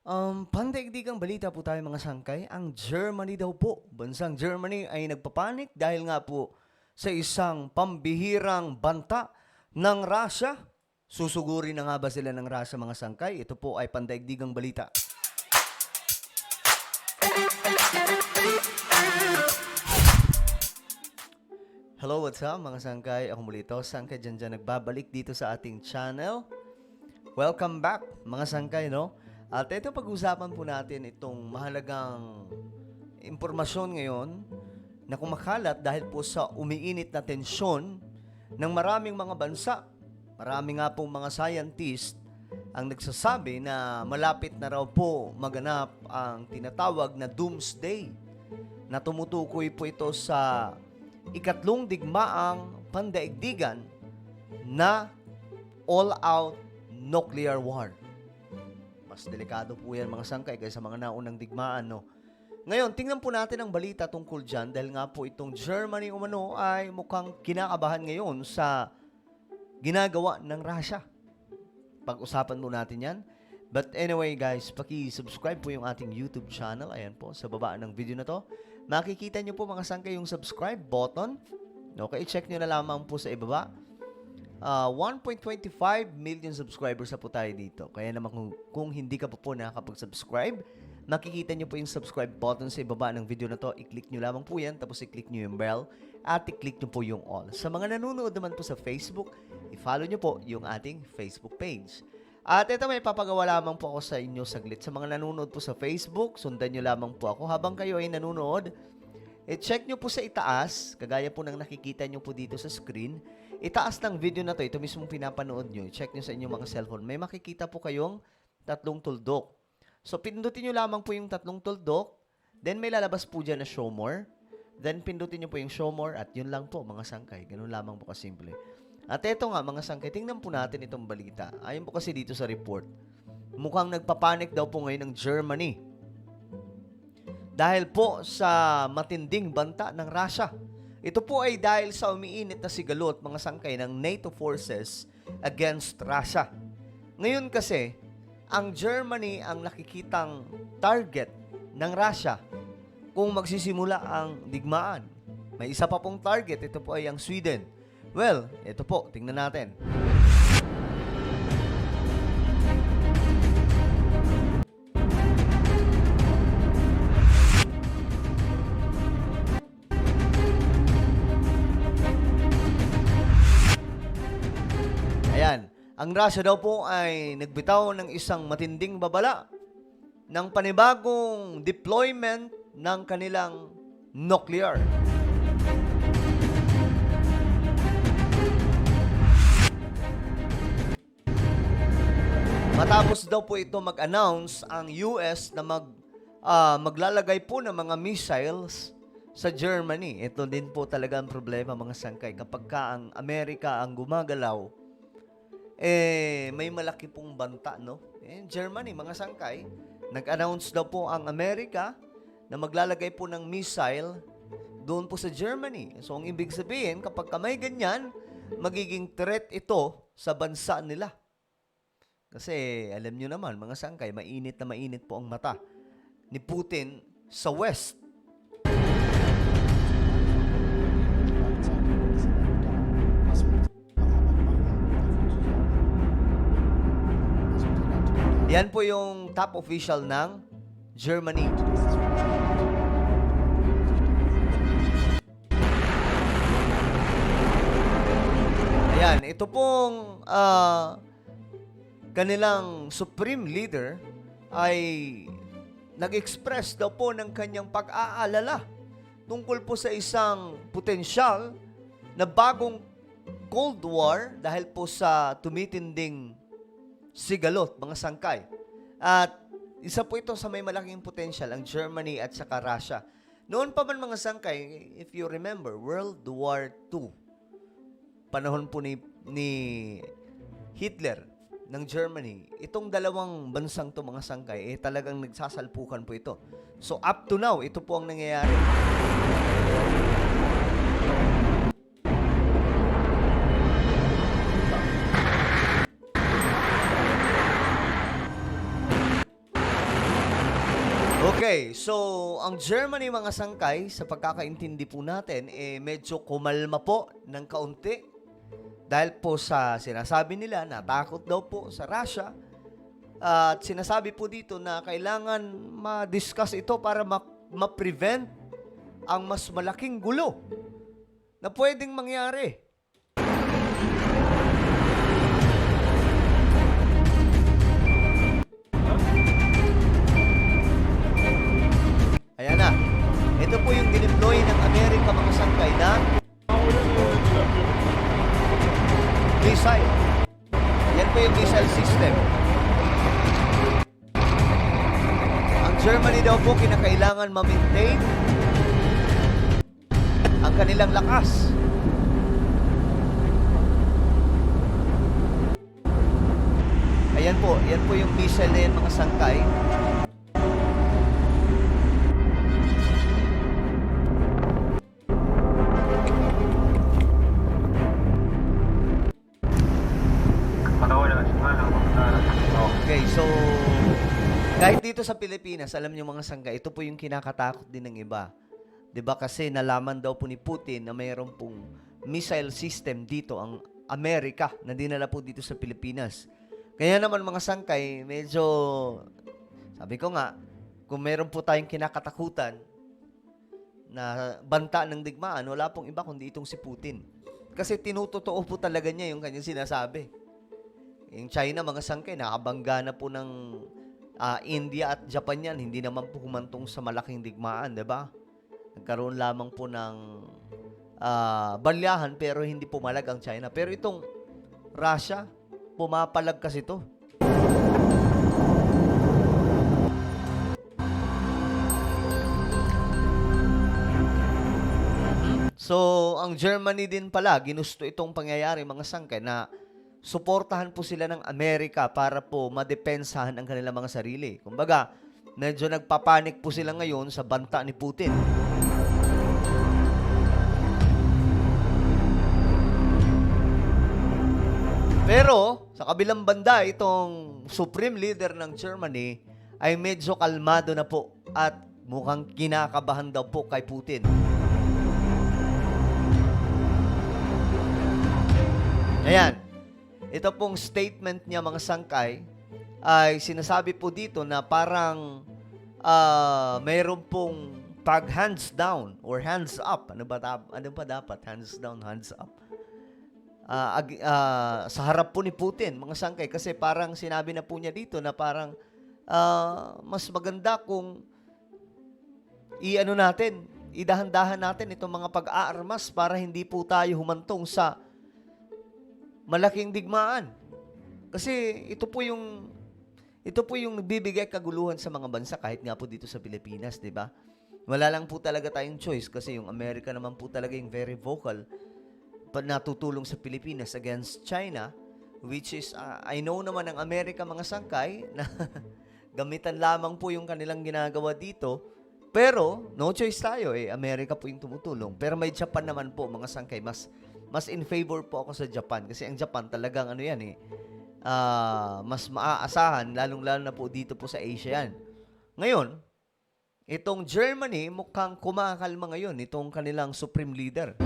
Pandaigdigang balita po tayo mga sangkay. Ang Germany daw po, bansang Germany ay nagpapanik dahil nga po sa isang pambihirang banta ng Russia. Susuguri na nga ba sila ng Russia mga sangkay? Ito po ay pandaigdigang balita. Hello, what's up mga sangkay? Ako muli ito, Sangkay Janjan, nagbabalik dito sa ating channel. Welcome back mga sangkay, no? At ito pag-usapan po natin itong mahalagang impormasyon ngayon na kumakalat dahil po sa umiinit na tensyon ng maraming mga bansa. Marami nga pong mga scientist ang nagsasabi na malapit na raw po maganap ang tinatawag na doomsday na tumutukoy po ito sa ikatlong digmaang pandaigdigan na all-out nuclear war. Mas delikado po yan mga sangkay kaysa mga naunang digmaan, no? Ngayon, tingnan po natin ang balita tungkol dyan dahil nga po itong Germany umano ay mukhang kinakabahan ngayon sa ginagawa ng Russia. Pag-usapan po natin yan. But anyway guys, paki-subscribe po yung ating YouTube channel. Ayan po, sa baba ng video na to. Makikita nyo po mga sangkay yung subscribe button. Okay, check nyo na lamang po sa ibaba. 1.25 million subscribers na po tayo dito. Kaya naman kung hindi ka po nakakapag-subscribe, makikita nyo po yung subscribe button sa ibaba ng video na to. I-click nyo lamang po yan, tapos i-click nyo yung bell, at i-click nyo po yung all. Sa mga nanonood naman po sa Facebook, i-follow nyo po yung ating Facebook page. At ito, may papagawa lamang po ako sa inyo saglit. Sa mga nanonood po sa Facebook, sundan nyo lamang po ako. Habang kayo ay nanonood, check nyo po sa itaas, kagaya po ng nakikita nyo po dito sa screen. Itaas ng video na to, ito mismong pinapanood nyo. Check nyo sa inyong mga cellphone. May makikita po kayong tatlong tuldok. So, pindutin nyo lamang po yung tatlong tuldok. Then, may lalabas po dyan na show more. Then, pindutin nyo po yung show more. At yun lang po, mga sangkay. Ganun lamang po kasimple. At eto nga, mga sangkay, tingnan po natin itong balita. Ayon po kasi dito sa report. Mukhang nagpapanik daw po ngayon ng Germany. Dahil po sa matinding banta ng Russia. Ito po ay dahil sa umiinit na sigalot mga sangkay ng NATO forces against Russia. Ngayon kasi, ang Germany ang nakikitang target ng Russia kung magsisimula ang digmaan. May isa pa pong target, ito po ay ang Sweden. Well, ito po, tingnan natin. Ayan, ang Russia daw po ay nagbitaw ng isang matinding babala ng panibagong deployment ng kanilang nuclear. Matapos daw po ito mag-announce ang US na maglalagay po ng mga missiles sa Germany. Ito din po talaga ang problema mga sangkay. Kapag ka ang Amerika ang gumagalaw, may malaki pong banta, no? Germany, mga sangkay, nag-announce daw po ang Amerika na maglalagay po ng missile doon po sa Germany. So, ang ibig sabihin, kapag may ganyan, magiging threat ito sa bansa nila. Kasi, alam nyo naman, mga sangkay, mainit na mainit po ang mata ni Putin sa West. Yan po yung top official ng Germany. Ayan, ito pong kanilang supreme leader ay nag-express daw po ng kanyang pag-aalala tungkol po sa isang potensyal na bagong Cold War dahil po sa tumitinding sigalot, mga sangkay. At isa po ito sa may malaking potensyal, ang Germany at saka Russia. Noon pa man mga sangkay, if you remember, World War II, panahon po ni Hitler ng Germany, itong dalawang bansang to mga sangkay, talagang nagsasalpukan po ito. So up to now, ito po ang nangyayari. Okay, so ang Germany mga sangkay, sa pagkakaintindi po natin, medyo kumalma po ng kaunti dahil po sa sinasabi nila na takot daw po sa Russia at sinasabi po dito na kailangan ma-discuss ito para ma-prevent ang mas malaking gulo na pwedeng mangyari. Ayan na. Ito po yung dineploy ng Amerika mga sangkay na missile. Yan po yung missile system. Ang Germany daw po kinakailangan ma-maintain ang kanilang lakas. Ayan po, yan po yung missile na yan mga sangkay. Okay, so kahit dito sa Pilipinas, alam niyo mga sangga, ito po yung kinakatakot din ng iba. 'Di ba kasi nalaman daw po ni Putin na mayroon pong missile system dito ang Amerika na dinala po dito sa Pilipinas. Kaya naman mga sangkay, medyo sabi ko nga, kung meron po tayong kinakatakutan na banta ng digmaan, wala pong iba kundi itong si Putin. Kasi tinutotoo po talaga niya yung kanyang sinasabi. Yung China, mga sangkay, nakabangga na po ng India at Japan yan. Hindi naman po humantong sa malaking digmaan, di ba? Nagkaroon lamang po ng balyahan pero hindi pumalag ang China. Pero itong Russia, pumapalag kasi to. So, ang Germany din pala, ginusto itong pangyayari, mga sangkay, na suportahan po sila ng Amerika para po madepensahan ang kanilang mga sarili. Kumbaga, medyo nagpapanik po sila ngayon sa banta ni Putin. Pero, sa kabilang banda, itong supreme leader ng Germany ay medyo kalmado na po at mukhang kinakabahan daw po kay Putin. Ayan. Ito pong statement niya mga sangkay ay sinasabi po dito na parang mayroon pong pag hands down or hands up. Ano ba dapat? Hands down, hands up. Sa harap po ni Putin, mga sangkay, kasi parang sinabi na po niya dito na parang mas maganda kung idahan-dahan natin itong mga pag-aarmas para hindi po tayo humantong sa malaking digmaan. Kasi ito po yung nagbibigay kaguluhan sa mga bansa kahit nga po dito sa Pilipinas, 'di ba? Wala lang po talaga tayong choice kasi yung Amerika naman po talaga yung very vocal natutulong sa Pilipinas against China, which is I know naman ng Amerika mga sangkay na gamitan lamang po yung kanilang ginagawa dito. Pero no choice tayo Amerika po yung tumutulong. Pero may Japan naman po mga sangkay, mas in favor po ako sa Japan kasi ang Japan talagang mas maaasahan, lalong-lalo na po dito po sa Asia yan. Ngayon, itong Germany mukhang kumakalma ngayon, itong kanilang supreme leader.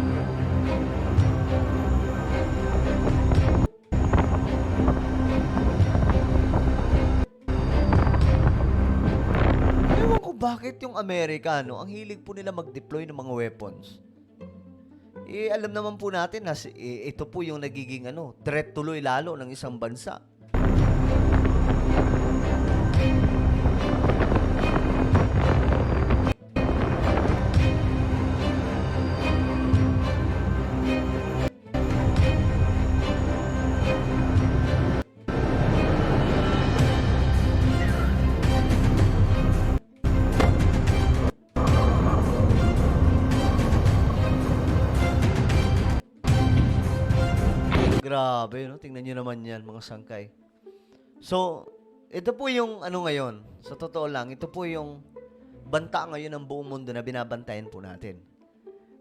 Ewan ko bakit yung Amerikano, ang hilig po nila mag-deploy ng mga weapons. Alam naman po natin na ito po yung nagiging threat tuloy lalo ng isang bansa. Grabe, no? Tingnan nyo naman yan, mga sangkay. So, ito po yung ngayon. Sa totoo lang, ito po yung banta ngayon ng buong mundo na binabantayan po natin.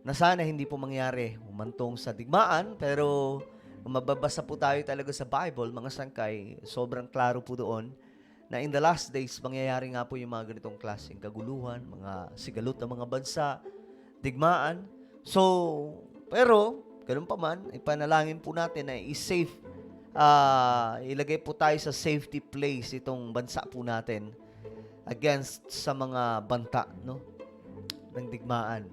Na sana hindi po mangyari humantong sa digmaan, pero kung mababasa po tayo talaga sa Bible, mga sangkay, sobrang klaro po doon na in the last days, mangyayari nga po yung mga ganitong klaseng kaguluhan, mga sigalot ng mga bansa, digmaan. So, pero, ganun pa man, ipanalangin po natin na i-safe, ilagay po tayo sa safety place itong bansa po natin against sa mga banta, no, ng digmaan.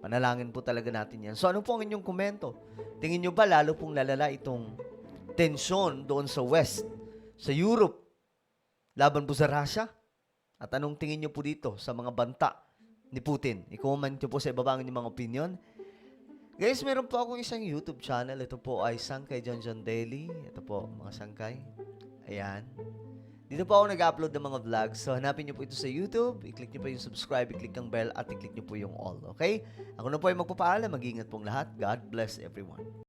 Panalangin po talaga natin yan. So, ano po ang inyong komento? Tingin nyo ba lalo pong lalala itong tensyon doon sa West, sa Europe, laban po sa Russia? At anong tingin nyo po dito sa mga banta ni Putin? I-comment nyo po sa ibaba ang inyong mga opinion. Guys, meron po akong isang YouTube channel. Ito po ay Sangkay Janjan Daily. Ito po, mga sangkay. Ayan. Dito po ako nag-upload ng mga vlogs. So, hanapin nyo po ito sa YouTube. I-click nyo po yung subscribe, i-click ang bell, at i-click nyo po yung all. Okay? Ako na po ay magpapaalam. Mag-iingat pong lahat. God bless everyone.